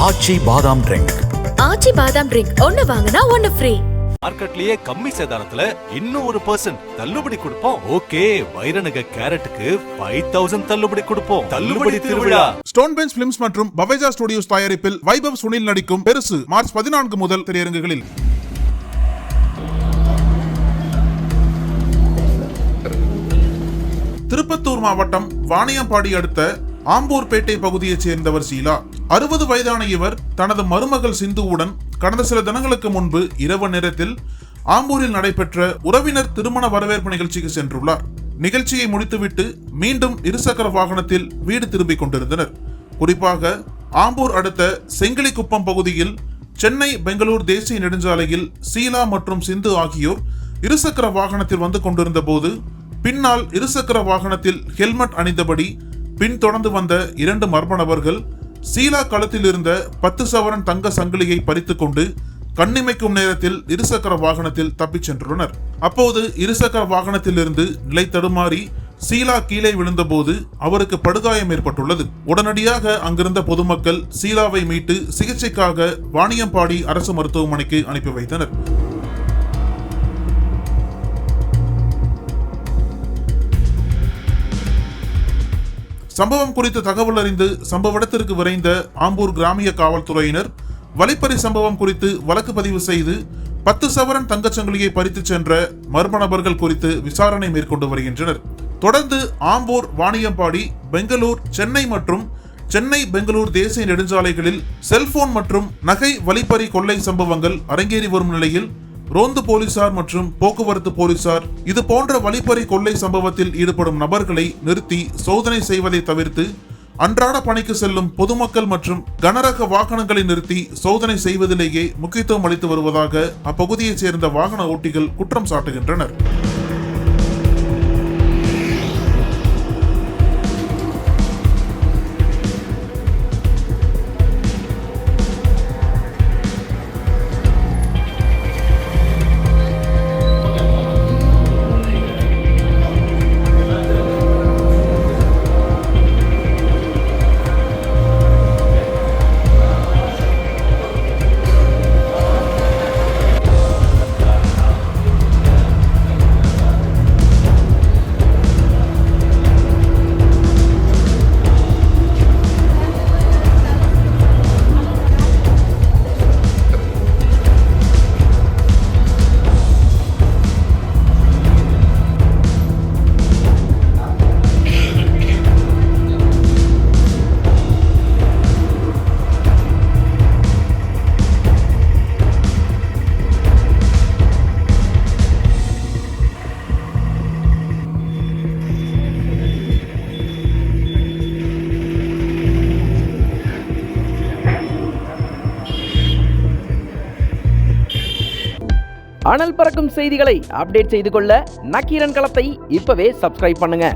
ஆச்சி பாதாம் ட்ரிங்க். ஆச்சி பாதாம் ட்ரிங்க் ஒன்னு வாங்குனா ஒன்னு ஃப்ரீ. மார்க்கெட்லயே கம்மி சேதாரத்துல இன்னும் 1% தள்ளுபடி கொடுப்போம். ஓகே, வைரநக கேரட்டுக்கு 5000 தள்ளுபடி கொடுப்போம். தள்ளுபடி திருவிழா. ஸ்டோன் பெஞ்ச் பிலிம்ஸ் மற்றும் பவேஜா ஸ்டுடியோஸ் தயாரிப்பில் வைபவ் சுனில் நடிக்கும் பெருசு மார்ச் 14 முதல் திரையரங்குகளில். திருப்பத்தூர் மாவட்டம் வாணியம்பாடி அடுத்த ஆம்பூர்பேட்டை பகுதியைச் சேர்ந்தவர் சீலா. 60 வயதான இவர் தனது மருமகள் சிந்துவுடன் கடந்த சில தினங்களுக்கு முன்பு இரவு நேரத்தில் ஆம்பூரில் நடைபெற்ற உறவினர் திருமண வரவேற்பு நிகழ்ச்சிக்கு சென்றுள்ளார். நிகழ்ச்சியை முடித்துவிட்டு மீண்டும் இருசக்கர வாகனத்தில் வீடு திரும்பிக் கொண்டிருந்தனர். குறிப்பாக ஆம்பூர் அடுத்த செங்கிலிக்குப்பம் பகுதியில் சென்னை பெங்களூர் தேசிய நெடுஞ்சாலையில் சீலா மற்றும் சிந்து ஆகியோர் இருசக்கர வாகனத்தில் வந்து கொண்டிருந்த போது பின்னால் இருசக்கர வாகனத்தில் ஹெல்மெட் அணிந்தபடி பின்தொடர்ந்து வந்த 2 மர்ம நபர்கள் சீலா கழுத்தில் இருந்த 10 சவரன் தங்க சங்கிலியை பறித்துக் கொண்டு கண்ணிமைக்கும் நேரத்தில் இருசக்கர வாகனத்தில் தப்பிச் சென்றுள்ளனர். அப்போது இருசக்கர வாகனத்தில் இருந்து நிலை தடுமாறி சீலா கீழே விழுந்தபோது அவருக்கு படுகாயம் ஏற்பட்டுள்ளது. உடனடியாக அங்கிருந்த பொதுமக்கள் சீலாவை மீட்டு சிகிச்சைக்காக வாணியம்பாடி அரசு மருத்துவமனைக்கு அனுப்பி வைத்தனர். சம்பவம் குறித்து தகவல் அறிந்து சம்பவ இடத்திற்கு விரைந்த ஆம்பூர் கிராமிய காவல்துறையினர் வழிப்பறி சம்பவம் குறித்து வழக்கு பதிவு செய்து 10 சவரன் தங்கச்சங்கிலியை பறித்து சென்ற மர்ம நபர்கள் குறித்து விசாரணை மேற்கொண்டு வருகின்றனர். தொடர்ந்து ஆம்பூர், வாணியம்பாடி, பெங்களூர், சென்னை மற்றும் சென்னை பெங்களூர் தேசிய நெடுஞ்சாலைகளில் செல்போன் மற்றும் நகை வழிப்பறி கொள்ளை சம்பவங்கள் அரங்கேறி வரும் நிலையில் ரோந்து போலீசார் மற்றும் போக்குவரத்து போலீசார் இது போன்ற வழிப்பறி கொள்ளை சம்பவத்தில் ஈடுபடும் நபர்களை நிறுத்தி சோதனை செய்வதை தவிர்த்து அன்றாட பணிக்கு செல்லும் பொதுமக்கள் மற்றும் கனரக வாகனங்களை நிறுத்தி சோதனை செய்வதிலேயே முக்கியத்துவம் அளித்து வருவதாக அப்பகுதியைச் சேர்ந்த வாகன ஓட்டிகள் குற்றம் சாட்டுகின்றனர். அனல் பறக்கும் செய்திகளை அப்டேட் செய்து கொள்ள நக்கீரன் களத்தை இப்பவே சப்ஸ்கிரைப் பண்ணுங்க.